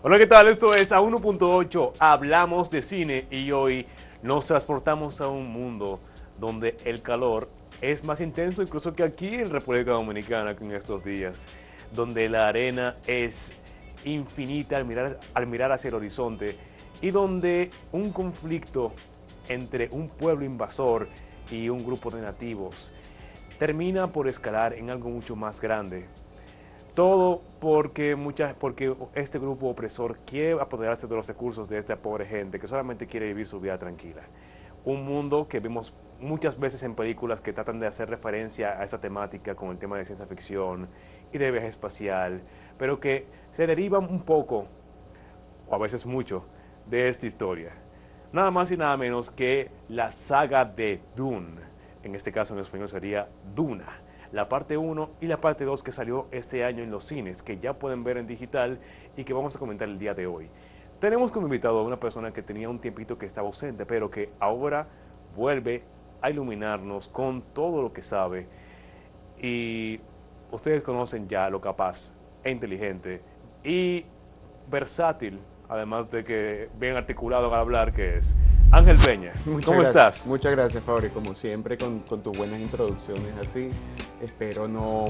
Hola, ¿qué tal? Esto es A1.8, hablamos de cine y hoy nos transportamos a un mundo donde el calor es más intenso incluso que aquí en República Dominicana en estos días, donde la arena es infinita al mirar hacia el horizonte y donde un conflicto entre un pueblo invasor y un grupo de nativos termina por escalar en algo mucho más grande. Todo porque este grupo opresor quiere apoderarse de los recursos de esta pobre gente que solamente quiere vivir su vida tranquila. Un mundo que vemos muchas veces en películas que tratan de hacer referencia a esa temática con el tema de ciencia ficción y de viaje espacial, pero que se derivan un poco, o a veces mucho, de esta historia. Nada más y nada menos que la saga de Dune. En este caso en español sería Duna. La parte 1 y la parte 2 que salió este año en los cines, que ya pueden ver en digital y que vamos a comentar el día de hoy. Tenemos como invitado a una persona que tenía un tiempito que estaba ausente, pero que ahora vuelve a iluminarnos con todo lo que sabe. Y ustedes conocen ya lo capaz e inteligente y versátil, además de que bien articulado al hablar, que es Ángel Peña. ¿Cómo estás? Muchas gracias, Fabri, como siempre, con tus buenas introducciones así. Espero no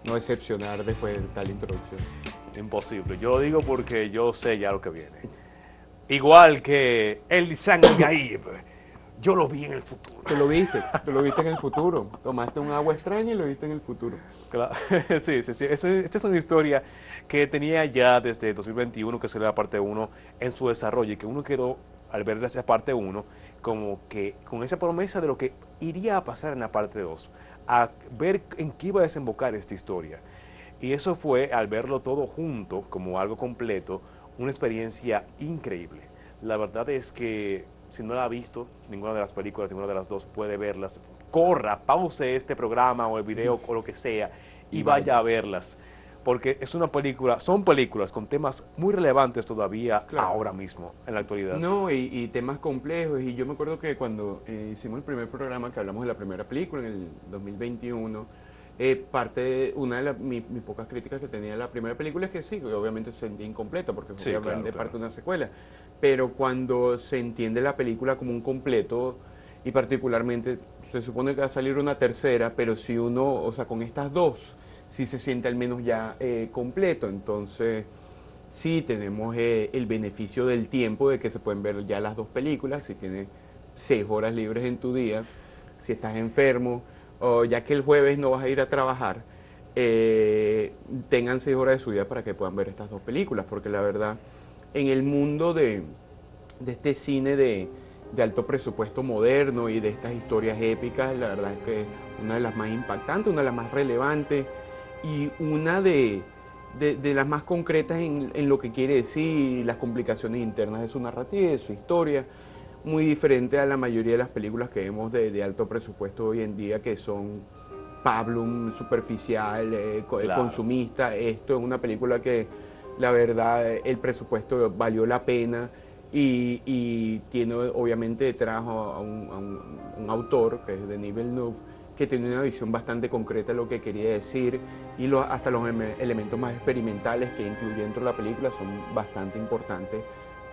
decepcionar después de tal introducción. Imposible. Yo lo digo porque yo sé ya lo que viene. Igual que el Gaib, yo lo vi en el futuro. Tú lo viste en el futuro. Tomaste un agua extraña y lo viste en el futuro. Claro. Sí, sí, sí. Esta es una historia que tenía ya desde 2021, que salió la parte 1, en su desarrollo y que uno quedó, al ver esa parte 1, como que con esa promesa de lo que iría a pasar en la parte 2, a ver en qué iba a desembocar esta historia. Y eso fue, al verlo todo junto, como algo completo, una experiencia increíble. La verdad es que si no la ha visto, ninguna de las películas, ninguna de las dos puede verlas. Corra, pause este programa o el video o lo que sea Y y vaya vaya. a verlas. Porque es una película, son películas con temas muy relevantes todavía Claro. ahora mismo, en la actualidad. No, y temas complejos. Y yo me acuerdo que cuando hicimos el primer programa, que hablamos de la primera película en el 2021, una de mis pocas críticas que tenía de la primera película es que sí, que obviamente se sentía incompleta, porque Sí, hablan claro, de claro. parte de una secuela. Pero cuando se entiende la película como un completo, y particularmente se supone que va a salir una tercera, pero si uno, o sea, con estas dos, sí se siente al menos ya completo. Entonces sí tenemos el beneficio del tiempo de que se pueden ver ya las dos películas, si tienes 6 horas libres en tu día, si estás enfermo, o ya que el jueves no vas a ir a trabajar, tengan 6 horas de su día para que puedan ver estas dos películas, porque la verdad, en el mundo de este cine de alto presupuesto moderno y de estas historias épicas, la verdad es que una de las más impactantes, una de las más relevantes y una de las más concretas en lo que quiere decir, las complicaciones internas de su narrativa y de su historia, muy diferente a la mayoría de las películas que vemos de alto presupuesto hoy en día, que son pablum, superficial, Claro. consumista. Esto es una película que la verdad el presupuesto valió la pena y tiene obviamente detrás a un autor, que es Denis Villeneuve, que tiene una visión bastante concreta de lo que quería decir y hasta los elementos más experimentales que incluye dentro de la película son bastante importantes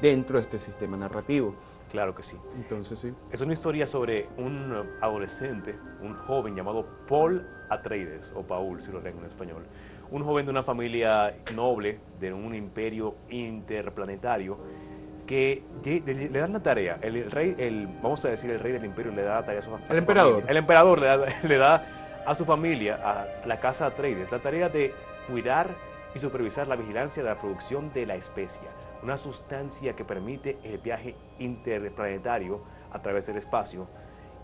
dentro de este sistema narrativo. Claro que sí. Entonces sí. Es una historia sobre un adolescente, un joven llamado Paul Atreides, o Paul si lo leen en español. Un joven de una familia noble, de un imperio interplanetario, que le dan la tarea, el rey, vamos a decir el rey del imperio le da la tarea a El su familia. emperador. El emperador le da a su familia, a la casa Atreides, la tarea de cuidar y supervisar la vigilancia de la producción de la especia, una sustancia que permite el viaje interplanetario a través del espacio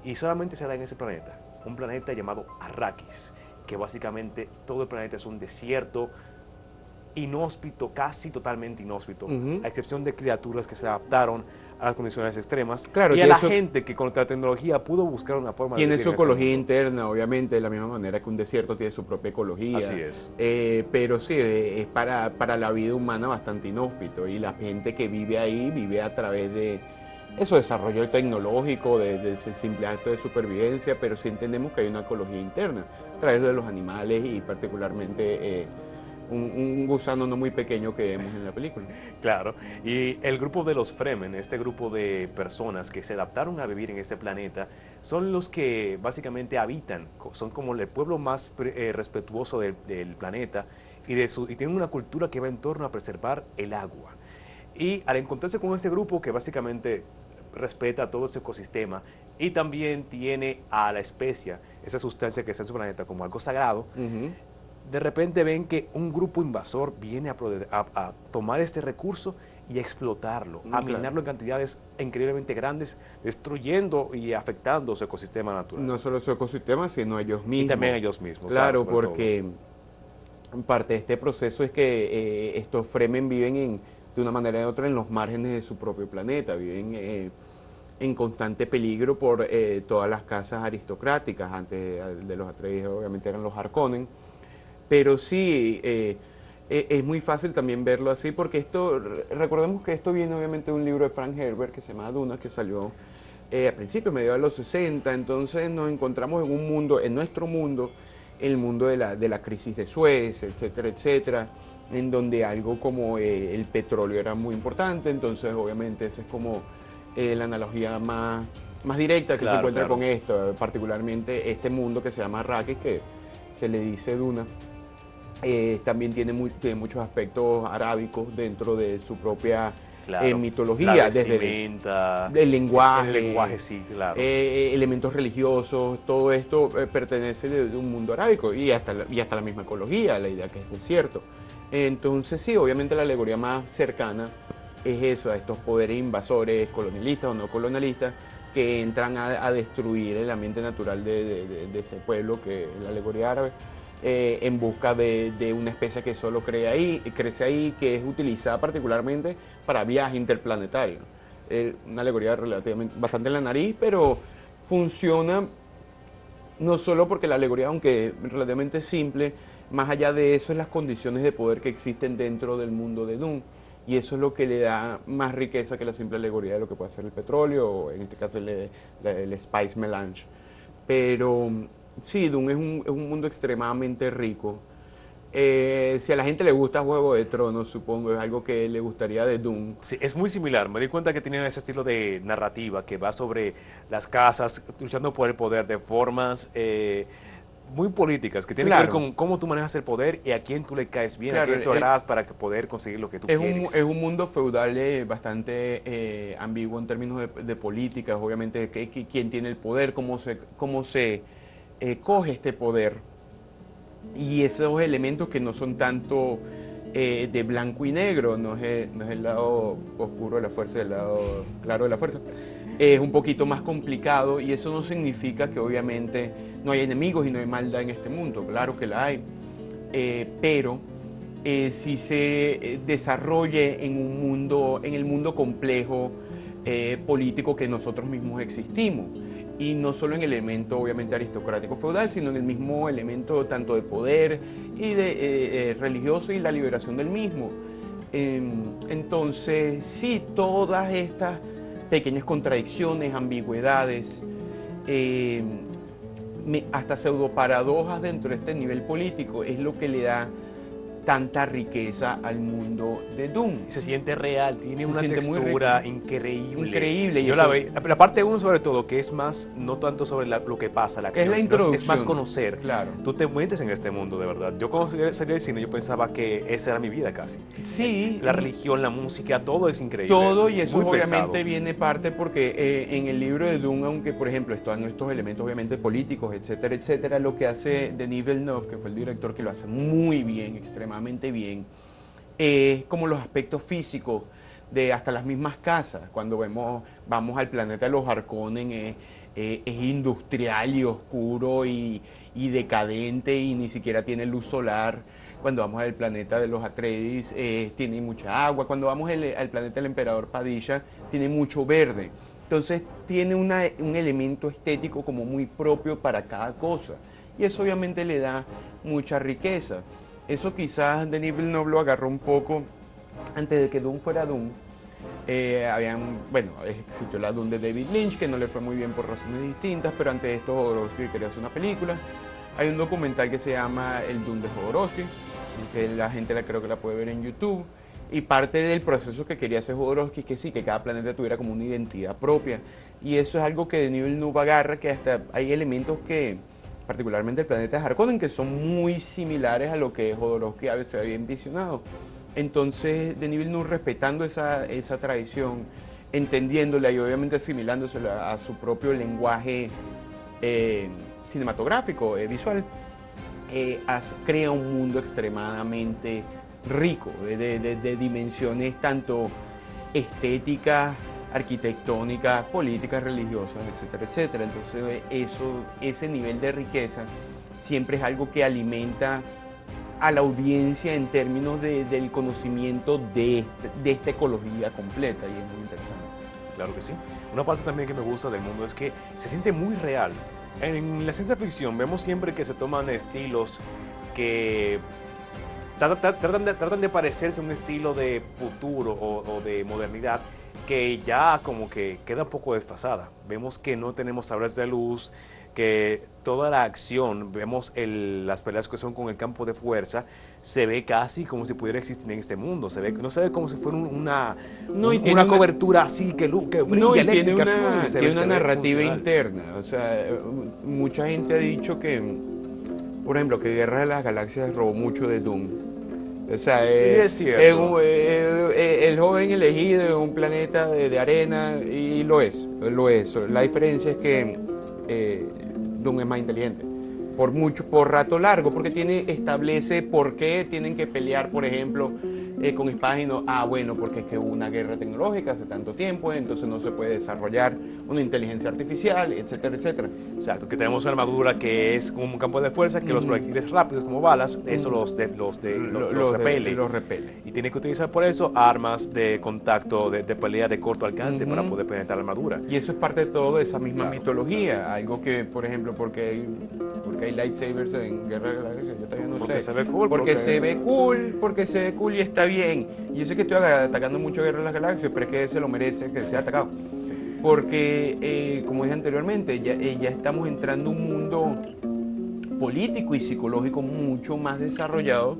y solamente se da en ese planeta, un planeta llamado Arrakis, que básicamente todo el planeta es un desierto inhóspito, casi totalmente inhóspito, Ujú. a excepción de criaturas que se adaptaron a las condiciones extremas Claro, y a la gente que con la tecnología pudo buscar una forma de tiene vivir su en este ecología mundo. interna, obviamente, de la misma manera que un desierto tiene su propia Así ecología, es. pero sí, es para la vida humana bastante inhóspito y la gente que vive ahí vive a través de eso, desarrollo tecnológico, de ese simple acto de supervivencia, pero sí entendemos que hay una ecología interna a través de los animales y particularmente un gusano no muy pequeño que vemos en la película. Claro, y el grupo de los Fremen, este grupo de personas que se adaptaron a vivir en este planeta, son los que básicamente habitan, son como el pueblo más respetuoso del planeta y tienen una cultura que va en torno a preservar el agua. Y al encontrarse con este grupo que básicamente respeta todo este ecosistema y también tiene a la especia, esa sustancia que está en su planeta como algo sagrado, Ujú. de repente ven que un grupo invasor viene a tomar este recurso y a explotarlo, a Claro. minarlo en cantidades increíblemente grandes, destruyendo y afectando su ecosistema natural. No solo su ecosistema, sino ellos mismos. Y también ellos mismos. Claro, sobre todo. porque parte de este proceso es que estos Fremen viven de una manera u otra en los márgenes de su propio planeta, viven en constante peligro por todas las casas aristocráticas. Antes de los Atreides obviamente eran los Harkonnen, pero sí, es muy fácil también verlo así, porque recordemos que esto viene obviamente de un libro de Frank Herbert que se llama Duna, que salió a principios, mediados de los 60, entonces nos encontramos en un mundo, en nuestro mundo, el mundo de la crisis de Suez, etcétera, etcétera, en donde algo como el petróleo era muy importante, entonces obviamente esa es como la analogía más directa que se Claro, encuentra claro. con esto, particularmente este mundo que se llama Arrakis, que se le dice Duna. También tiene muchos aspectos arábicos dentro de su propia Claro, mitología, la desde vestimenta, el lenguaje, el lenguaje, sí, claro. elementos religiosos, todo esto pertenece de un mundo arábico y hasta la misma ecología, la idea que es desierto. Entonces sí, obviamente la alegoría más cercana es eso, a estos poderes invasores, colonialistas o no colonialistas, que entran a destruir el ambiente natural de este pueblo, que es la alegoría árabe, en busca de una especie que solo crece ahí, que es utilizada particularmente para viajes interplanetarios. Una alegoría relativamente bastante en la nariz, pero funciona no solo porque la alegoría, aunque relativamente simple, más allá de eso es las condiciones de poder que existen dentro del mundo de Dune. Y eso es lo que le da más riqueza que la simple alegoría de lo que puede ser el petróleo, o en este caso el Spice Melange. Pero sí, Dune es un mundo extremadamente rico. Si a la gente le gusta Juego de Tronos, supongo, es algo que le gustaría de Dune. Sí, es muy similar. Me di cuenta que tiene ese estilo de narrativa que va sobre las casas, luchando por el poder de formas muy políticas, que tiene que ver Claro. con cómo tú manejas el poder y a quién tú le caes bien, Claro, a quién tú agradas para poder conseguir lo que tú es quieres. es un mundo feudal bastante ambiguo en términos de políticas, obviamente, quién tiene el poder, cómo se coge este poder. Y esos elementos que no son tanto de blanco y negro, no es el lado oscuro de la fuerza y el lado claro de la fuerza. Es un poquito más complicado y eso no significa que obviamente no hay enemigos y no hay maldad en este mundo, claro que la hay, pero si se desarrolle en el mundo complejo político que nosotros mismos existimos. Y no solo en el elemento obviamente aristocrático feudal, sino en el mismo elemento tanto de poder y de religioso y la liberación del mismo. Entonces, sí, todas estas pequeñas contradicciones, ambigüedades, hasta pseudoparadojas dentro de este nivel político es lo que le da tanta riqueza al mundo de Dune. Se siente real, tiene Se una siente muy textura increíble. Increíble. Yo la parte 1 sobre todo, que es más, no tanto sobre lo que pasa, la acción, Es la sino introducción. es más conocer. Claro. Tú te metes en este mundo, de verdad. Yo cuando salí del cine, yo pensaba que esa era mi vida casi. Sí. La religión, la música, todo es increíble. Todo, y eso Muy obviamente pesado. viene parte porque en el libro de Dune, aunque por ejemplo están estos elementos obviamente políticos, etcétera, etcétera, lo que hace Denis Villeneuve, que fue el director que lo hace muy bien, extremadamente bien, es como los aspectos físicos de hasta las mismas casas. Cuando vamos al planeta de los Harkonnen, es industrial y oscuro y decadente y ni siquiera tiene luz solar. Cuando vamos al planeta de los Atreides, tiene mucha agua. Cuando vamos al planeta del emperador Padilla, tiene mucho verde. Entonces tiene un elemento estético como muy propio para cada cosa. Y eso obviamente le da mucha riqueza. Eso quizás Denis Villeneuve lo agarró un poco antes de que Dune fuera Dune. Existió la Dune de David Lynch, que no le fue muy bien por razones distintas, pero antes de esto Jodorowsky quería hacer una película. Hay un documental que se llama El Dune de Jodorowsky, que la gente creo que la puede ver en YouTube. Y parte del proceso que quería hacer Jodorowsky es que sí, que cada planeta tuviera como una identidad propia. Y eso es algo que Denis Villeneuve agarra, que hasta hay elementos que, particularmente el planeta de Harkonnen, que son muy similares a lo que Jodorowsky a veces había envisionado. Entonces, Denis Villeneuve, respetando esa tradición, entendiéndola y obviamente asimilándosela a su propio lenguaje cinematográfico, visual, crea un mundo extremadamente rico, de dimensiones tanto estéticas, arquitectónicas, políticas, religiosas, etcétera, etcétera. Entonces ese nivel de riqueza siempre es algo que alimenta a la audiencia en términos del conocimiento de esta ecología completa, y es muy interesante. Claro que sí. Una parte también que me gusta del mundo es que se siente muy real. En la ciencia ficción vemos siempre que se toman estilos que tratan de parecerse a un estilo de futuro o de modernidad que ya como que queda un poco desfasada. Vemos que no tenemos sables de luz, que toda la acción, vemos las peleas que son con el campo de fuerza, se ve casi como si pudiera existir en este mundo. No se ve como si fuera una cobertura así que brilla, no, y eléctrica. tiene una narrativa interna. O sea, mucha gente ha dicho que, por ejemplo, que Guerra de las Galaxias robó mucho de Dune. O sea, es cierto. El joven elegido en un planeta de arena, y lo es. La diferencia es que Dune es más inteligente. Por rato largo, porque establece por qué tienen que pelear, por ejemplo, con espadas y no. Bueno, porque es que hubo una guerra tecnológica hace tanto tiempo, entonces no se puede desarrollar una inteligencia artificial, etcétera, etcétera. Exacto, que tenemos una armadura que es como un campo de fuerza, que los proyectiles rápidos como balas, eso los repele. Los repele. Y tiene que utilizar por eso armas de contacto, de pelea de corto alcance para poder penetrar la armadura. Y eso es parte de todo de esa misma mitología. Algo que, por ejemplo, porque hay lightsabers en Guerra de la Galaxia, yo todavía no sé. Porque se ve cool. Porque se ve cool y está bien. Y yo sé que estoy atacando mucho a Guerra de las Galaxias, pero es que se lo merece que sea atacado. Porque, como dije anteriormente, ya estamos entrando a un mundo político y psicológico mucho más desarrollado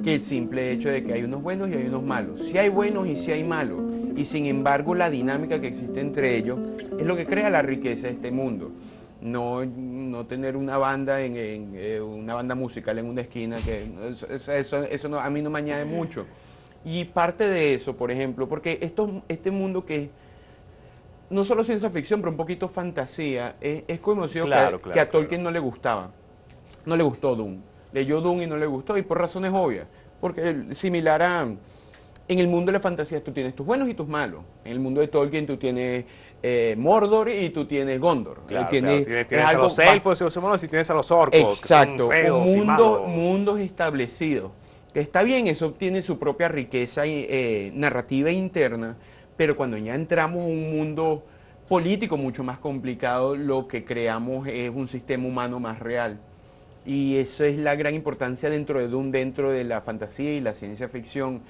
que el simple hecho de que hay unos buenos y hay unos malos. Sí hay buenos y sí hay malos. Y sin embargo, la dinámica que existe entre ellos es lo que crea la riqueza de este mundo. No tener una banda una banda musical en una esquina, que eso no, a mí no me añade mucho. Y parte de eso, por ejemplo, porque este mundo que no solo ciencia ficción, pero un poquito fantasía, es conocido que a Tolkien no le gustaba. No le gustó Dune. Leyó Dune y no le gustó, y por razones obvias. Porque similar en el mundo de la fantasía tú tienes tus buenos y tus malos. En el mundo de Tolkien tú tienes Mordor y tú tienes Gondor. Tienes a los elfos y los humanos y tienes a los orcos. Exacto, que son feos mundos establecidos. Que está bien, eso tiene su propia riqueza narrativa interna, pero cuando ya entramos a un mundo político mucho más complicado, lo que creamos es un sistema humano más real. Y esa es la gran importancia dentro de Dune, dentro de la fantasía y la ciencia ficción,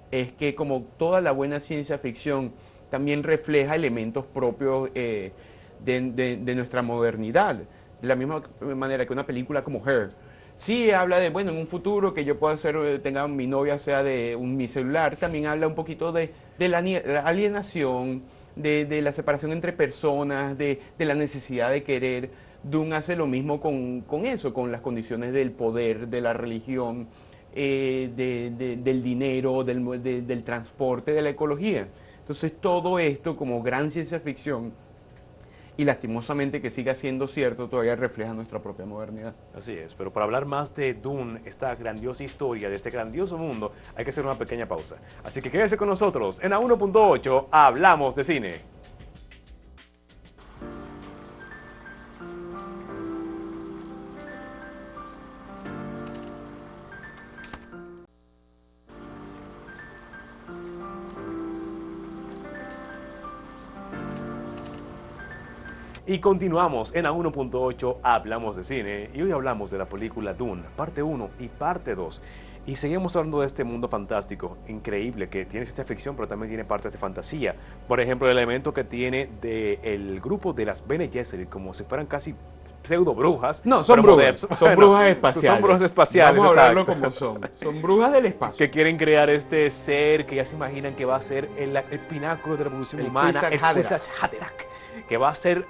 es que como toda la buena ciencia ficción también refleja elementos propios de nuestra modernidad, de la misma manera que una película como Her. Sí habla de, bueno, en un futuro que yo pueda tenga mi novia sea de mi celular, también habla un poquito de la alienación, de la separación entre personas, de la necesidad de querer. Dune hace lo mismo con eso, con las condiciones del poder, de la religión, del dinero, del transporte, de la ecología. Entonces todo esto como gran ciencia ficción, y lastimosamente que siga siendo cierto, todavía refleja nuestra propia modernidad. Así es, pero para hablar más de Dune, esta grandiosa historia, de este grandioso mundo, hay que hacer una pequeña pausa. Así que quédese con nosotros, en A1.8 hablamos de cine. Y continuamos en A1.8 hablamos de cine y hoy hablamos de la película Dune, parte 1 y parte 2. Y seguimos hablando de este mundo fantástico, increíble, que tiene ciencia ficción, pero también tiene partes de fantasía. Por ejemplo, el elemento que tiene del grupo de las Bene Gesserit, como si fueran casi pseudo brujas. No, son pero brujas. modernas. Son brujas espaciales. Son brujas espaciales, Vamos a hablarlo exacto. como son. Son brujas del espacio. Que quieren crear este ser que ya se imaginan que va a ser el pináculo de la evolución El humana, Kwisatz el Haderach. Kwisatz Haderach, que va a ser,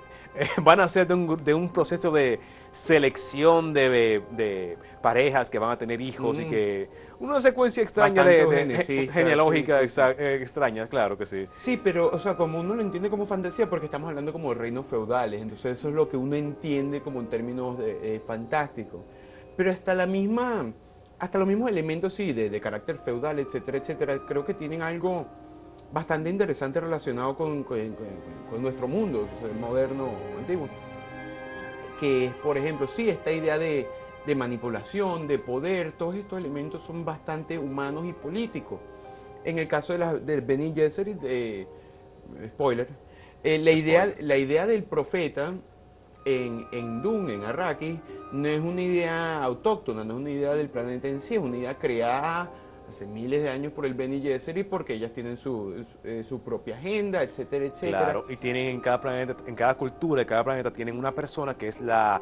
van a ser de un proceso de selección de parejas que van a tener hijos y que una secuencia extraña Bastante de eugenicista, genealógica sí, sí, extraña, claro que sí. Sí, pero, o sea, como uno lo entiende como fantasía, porque estamos hablando como de reinos feudales, entonces eso es lo que uno entiende como en términos fantásticos. Pero hasta los mismos elementos, sí, de carácter feudal, etcétera, etcétera, creo que tienen algo bastante interesante relacionado con nuestro mundo, o sea, moderno, antiguo. Que es, por ejemplo, sí, esta idea de manipulación, de poder, todos estos elementos son bastante humanos y políticos. En el caso del Bene Gesserit, spoiler, la idea del profeta en Dune, en Arrakis, no es una idea autóctona, no es una idea del planeta en sí, es una idea creada hace miles de años por el Bene Gesserit porque ellas tienen su propia agenda, etcétera, etcétera. Claro, y tienen en cada planeta, en cada cultura, de cada planeta tienen una persona que es la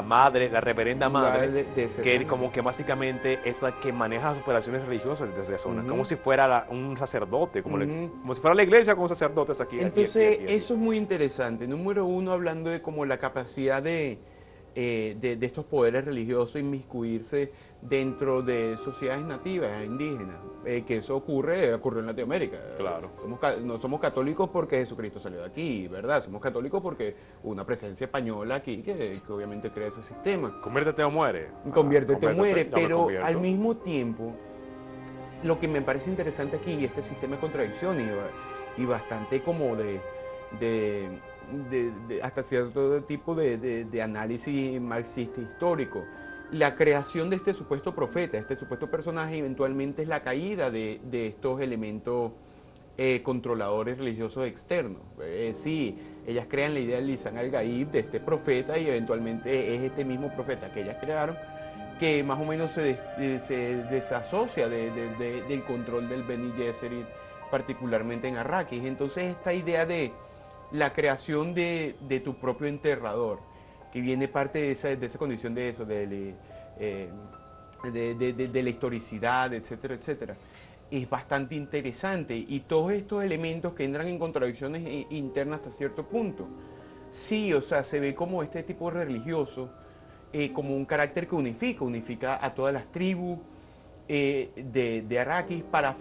madre, la reverenda madre, de ese que planeta. como que básicamente es la que maneja las operaciones religiosas desde esa zona, Ujú. como si fuera un sacerdote, como, Ujú. como si fuera la iglesia con un sacerdote hasta aquí. Entonces, aquí. eso es muy interesante. Número uno, hablando de como la capacidad de estos poderes religiosos inmiscuirse dentro de sociedades nativas, indígenas, que eso ocurrió en Latinoamérica. Claro. No somos católicos porque Jesucristo salió de aquí, ¿verdad? Somos católicos porque hubo una presencia española aquí que obviamente crea ese sistema. Conviértete o muere. Conviértete o muere, yo me pero convierto. al mismo tiempo, lo que me parece interesante aquí, este sistema de contradicciones y bastante como de hasta cierto tipo de análisis marxista histórico. La creación de este supuesto profeta, este supuesto personaje, eventualmente es la caída de estos elementos controladores religiosos externos. Sí, ellas crean la idea del Lisan al-Gaib, de este profeta, y eventualmente es este mismo profeta que ellas crearon, que más o menos se desasocia del control del Bene Gesserit, particularmente en Arrakis. Entonces esta idea de la creación de tu propio enterrador, que viene parte de esa condición de eso, de la historicidad, etcétera, etcétera, es bastante interesante. Y todos estos elementos que entran en contradicciones internas hasta cierto punto. Sí, o sea, se ve como este tipo religioso, como un carácter que unifica a todas las tribus de Arrakis para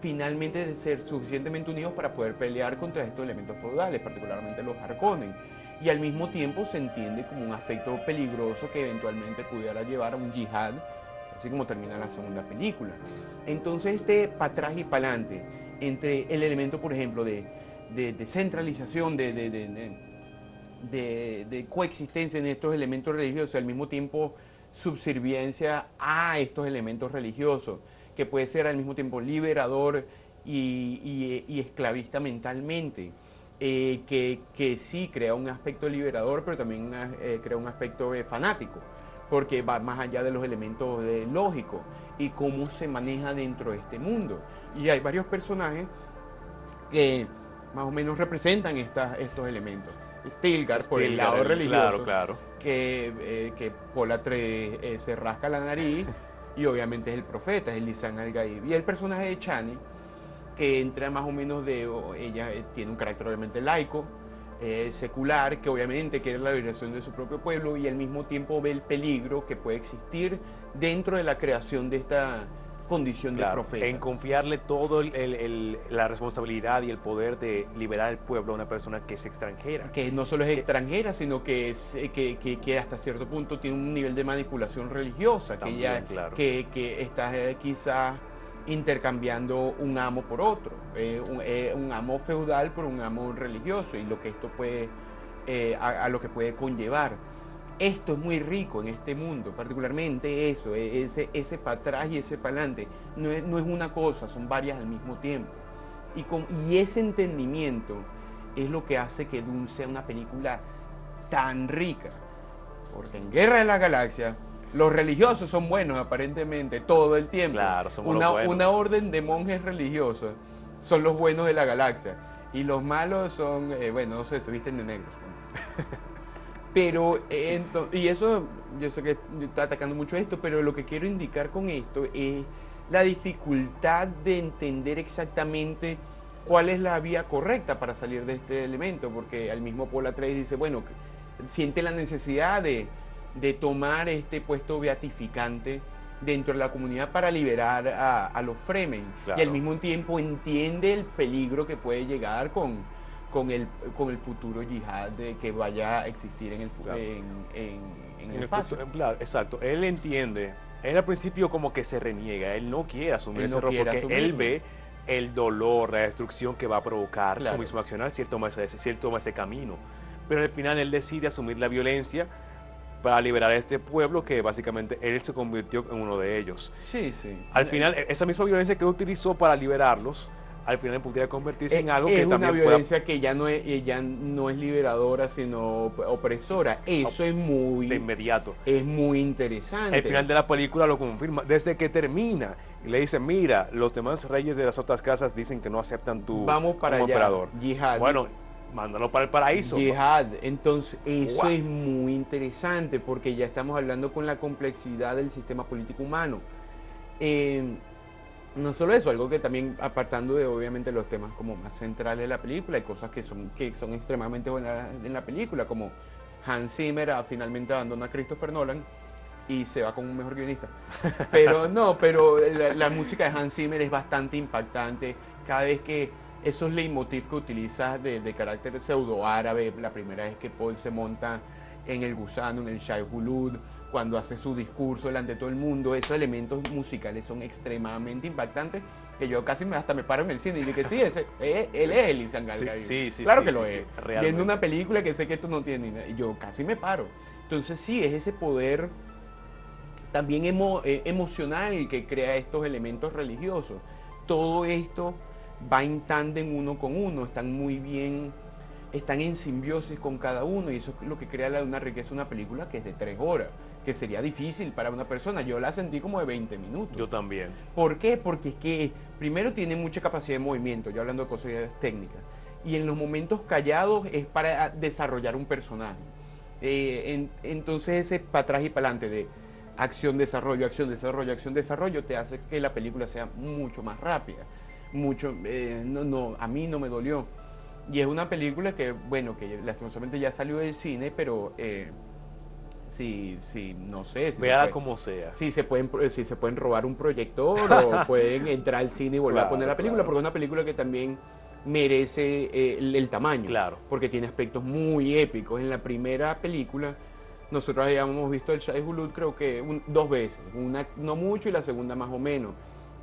finalmente ser suficientemente unidos para poder pelear contra estos elementos feudales, particularmente los Harkonnen. Y al mismo tiempo se entiende como un aspecto peligroso que eventualmente pudiera llevar a un yihad, así como termina la segunda película. Entonces este para atrás y para adelante, entre el elemento, por ejemplo, de centralización, de coexistencia en estos elementos religiosos, al mismo tiempo subserviencia a estos elementos religiosos, que puede ser al mismo tiempo liberador y esclavista mentalmente, que sí crea un aspecto liberador, pero también crea un aspecto fanático, porque va más allá de los elementos lógicos y cómo se maneja dentro de este mundo. Y hay varios personajes que más o menos representan estos elementos. Stilgar, por el lado religioso, claro. que Polatre se rasca la nariz, y obviamente es el profeta, es el Lisan al-Gaib. Y el personaje de Chani, que entra más o menos ella tiene un carácter obviamente laico, secular, que obviamente quiere la liberación de su propio pueblo y al mismo tiempo ve el peligro que puede existir dentro de la creación de esta condición de profeta. En confiarle todo la responsabilidad y el poder de liberar al pueblo a una persona que es extranjera. Que no solo es extranjera, sino que hasta cierto punto tiene un nivel de manipulación religiosa, También, claro. que está quizás intercambiando un amo por otro, un amo feudal por un amo religioso, y lo que esto puede, a lo que puede conllevar. Esto es muy rico en este mundo, particularmente eso, ese para atrás y ese para adelante. No es una cosa, son varias al mismo tiempo. Y ese entendimiento es lo que hace que Dune sea una película tan rica. Porque en Guerra de las Galaxias, los religiosos son buenos aparentemente todo el tiempo. Claro, somos los buenos. Una orden de monjes religiosos son los buenos de la galaxia. Y los malos son, bueno, no sé, se visten de negros. Pero, y eso, yo sé que está atacando mucho esto, pero lo que quiero indicar con esto es la dificultad de entender exactamente cuál es la vía correcta para salir de este elemento, porque al mismo Paul Atreides dice, bueno, siente la necesidad de tomar este puesto beatificante dentro de la comunidad para liberar a los Fremen, Claro. y al mismo tiempo entiende el peligro que puede llegar con el futuro yihad que vaya a existir en el, Claro. en el espacio. Claro, exacto. Él entiende. Él al principio como que se reniega. Él no quiere asumir ese rol porque él ve el dolor, la destrucción que va a provocar su mismo accionar si él toma ese camino. Pero al final él decide asumir la violencia para liberar a este pueblo que básicamente él se convirtió en uno de ellos. Sí, sí. Al final, esa misma violencia que él utilizó para liberarlos, al final podría convertirse en algo que es también una violencia que ya no es liberadora, sino opresora. Eso es de inmediato. Es muy interesante. El final de la película lo confirma. Desde que termina, y le dice, mira, los demás reyes de las otras casas dicen que no aceptan tu Vamos para como allá, emperador. Yihad. Bueno, mándalo para el paraíso. Yihad. Entonces, eso Wow. es muy interesante porque ya estamos hablando con la complejidad del sistema político humano. No solo eso, algo que también, apartando de obviamente los temas como más centrales de la película, hay cosas que son extremadamente buenas en la película, como Hans Zimmer finalmente abandona a Christopher Nolan y se va con un mejor guionista. Pero la música de Hans Zimmer es bastante impactante. Cada vez que esos leitmotiv que utilizas de carácter pseudo-árabe, la primera vez que Paul se monta en el gusano, en el Shai Hulud, cuando hace su discurso delante de todo el mundo, esos elementos musicales son extremadamente impactantes, que yo casi hasta me paro en el cine y digo que sí, él es Elisan Galgayo. Sí, claro sí, que sí, lo sí, es. realmente. Viendo una película que sé que esto no tiene, y yo casi me paro. Entonces sí, es ese poder también emocional que crea estos elementos religiosos. Todo esto va en tándem uno con uno, están muy bien, están en simbiosis con cada uno, y eso es lo que crea una riqueza, una película que es de 3 horas, que sería difícil para una persona. Yo la sentí como de 20 minutos. Yo también. ¿Por qué? Porque es que primero tiene mucha capacidad de movimiento, yo hablando de cosas técnicas, y en los momentos callados es para desarrollar un personaje. Entonces ese para atrás y para adelante de acción, desarrollo, acción, desarrollo, acción, desarrollo, te hace que la película sea mucho más rápida. A mí no me dolió. Y es una película que, bueno, que lastimosamente ya salió del cine, pero sí, no sé. Véala como sea. Sí, se pueden robar un proyector o pueden entrar al cine y volver a poner la película, porque es una película que también merece el tamaño. Claro. Porque tiene aspectos muy épicos. En la primera película, nosotros habíamos visto el Shai Hulud creo que 2 veces, una no mucho y la segunda más o menos.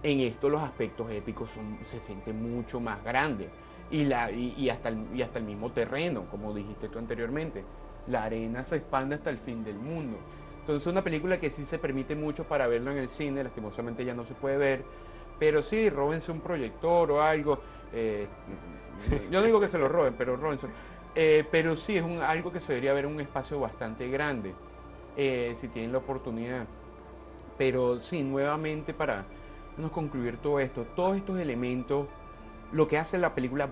En esto los aspectos épicos se sienten mucho más grandes. Y hasta el mismo terreno, como dijiste tú anteriormente. La arena se expande hasta el fin del mundo. Entonces una película que sí se permite mucho para verlo en el cine, lastimosamente ya no se puede ver, pero sí, róbense un proyector o algo. Yo no digo que se lo roben, pero róbense. Pero sí, es algo que se debería ver en un espacio bastante grande, si tienen la oportunidad. Pero sí, nuevamente para concluir todo esto, todos estos elementos, lo que hace la película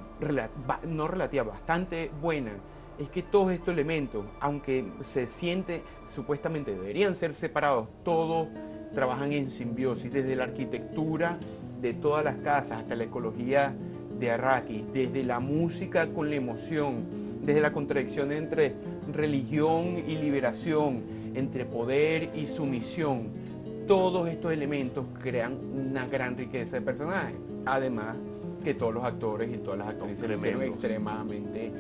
bastante buena, es que todos estos elementos, aunque se siente, supuestamente deberían ser separados, todos trabajan en simbiosis, desde la arquitectura de todas las casas hasta la ecología de Arrakis, desde la música con la emoción, desde la contradicción entre religión y liberación, entre poder y sumisión. Todos estos elementos crean una gran riqueza de personajes. Además, que todos los actores y todas las actrices lo hicieron extremadamente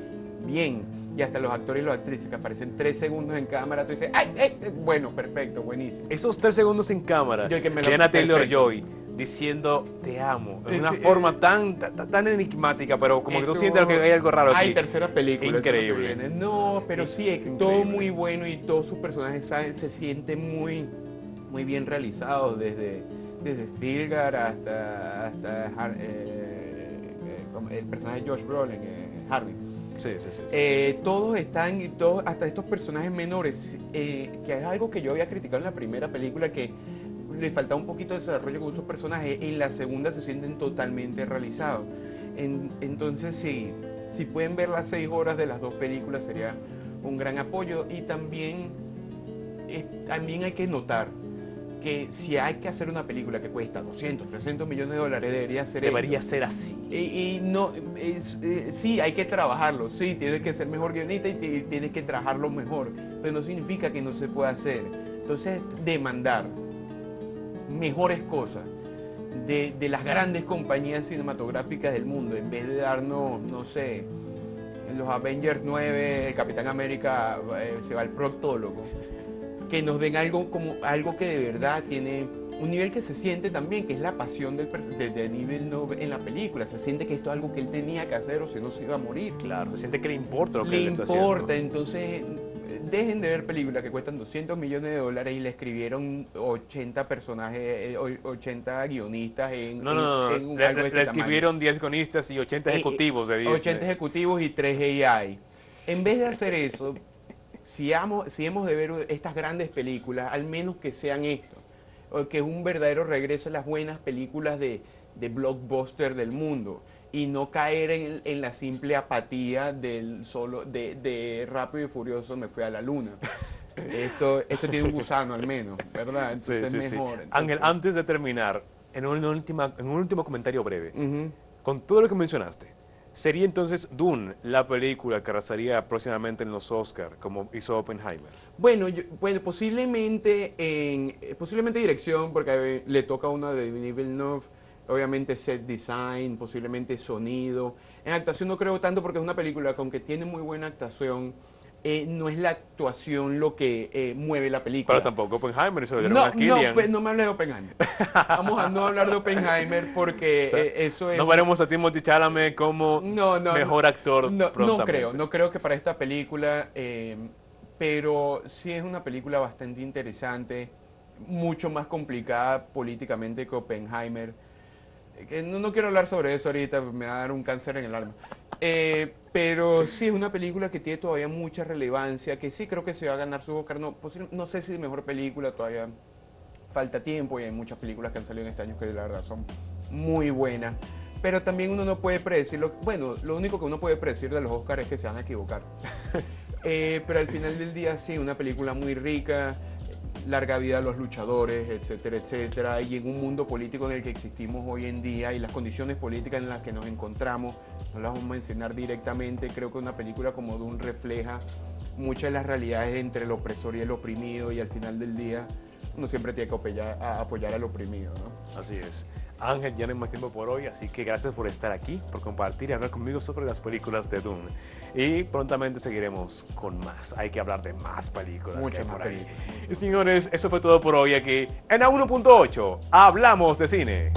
bien. Y hasta los actores y las actrices que aparecen 3 segundos en cámara, tú dices, ¡ay! Bueno, perfecto, buenísimo. Esos 3 segundos en cámara, Diana Taylor-Joy diciendo te amo, en una forma tan enigmática, pero como que tú sientes que hay algo raro aquí. Hay tercera película. Increíble. No, pero sí, es todo muy bueno y todos sus personajes se sienten muy bien realizados, desde Stilgar hasta el personaje de Josh Brolin, Hardy. Sí. Todos están, hasta estos personajes menores, que es algo que yo había criticado en la primera película, que le faltaba un poquito de desarrollo con esos personajes. En la segunda se sienten totalmente realizados. Entonces, si pueden ver las 6 horas de las 2 películas, sería un gran apoyo. Y también hay que notar que si hay que hacer una película que cuesta 200, 300 millones de dólares, debería ser así. Y no, sí, hay que trabajarlo, sí, tienes que ser mejor guionista y tienes que trabajarlo mejor, pero no significa que no se pueda hacer. Entonces, demandar mejores cosas de las grandes compañías cinematográficas del mundo, en vez de darnos, no sé, los Avengers 9, el Capitán América se va al proctólogo, que nos den algo que de verdad tiene un nivel que se siente también, que es la pasión de Denis Villeneuve en la película. Se siente que esto es algo que él tenía que hacer o si no se iba a morir. Claro, se siente que le importa lo que Le él está haciendo. importa, entonces dejen de ver películas que cuestan 200 millones de dólares y le escribieron 80 personajes, 80 guionistas en No. en Le, algo de este le escribieron 10 guionistas y 80 ejecutivos de Disney. 80 ejecutivos y 3 AI. En vez de hacer eso, si hemos de ver estas grandes películas, al menos que sean esto, o que es un verdadero regreso a las buenas películas de blockbuster del mundo, y no caer en la simple apatía de Rápido y Furioso me fui a la luna. Esto tiene un gusano al menos, ¿verdad? Entonces Sí, es mejor. sí. Ángel, antes de terminar, en un último comentario breve, Ujú. con todo lo que mencionaste, ¿sería entonces Dune la película que arrasaría próximamente en los Oscars, como hizo Oppenheimer? Bueno, posiblemente dirección, porque le toca una de Denis Villeneuve, obviamente set design, posiblemente sonido. En actuación no creo tanto porque es una película que aunque tiene muy buena actuación, no es la actuación lo que mueve la película. Pero tampoco Oppenheimer, eso lo dieron No, a Cillian. no me hables de Oppenheimer. Vamos a no hablar de Oppenheimer porque O sea, eso es... no veremos a Timothée Chalamet como mejor actor prontamente. No creo que para esta película, pero sí es una película bastante interesante, mucho más complicada políticamente que Oppenheimer. Que no quiero hablar sobre eso ahorita, me va a dar un cáncer en el alma. Pero sí es una película que tiene todavía mucha relevancia, que sí creo que se va a ganar su Oscar. No sé si mejor película, todavía falta tiempo y hay muchas películas que han salido en este año que la verdad son muy buenas. Pero también uno no puede predecir, lo único que uno puede predecir de los Oscars es que se van a equivocar. Pero al final del día sí, una película muy rica, larga vida a los luchadores, etcétera, etcétera, y en un mundo político en el que existimos hoy en día y las condiciones políticas en las que nos encontramos, no las vamos a mencionar directamente, creo que una película como Dune refleja muchas de las realidades entre el opresor y el oprimido, y al final del día uno siempre tiene que apoyar al oprimido, ¿no? Así es. Ángel, ya no hay más tiempo por hoy, así que gracias por estar aquí, por compartir y hablar conmigo sobre las películas de Dune. Y prontamente seguiremos con más. Hay que hablar de más películas que hay Muchas más por ahí. películas. Y señores, eso fue todo por hoy aquí en A1.8. Hablamos de cine.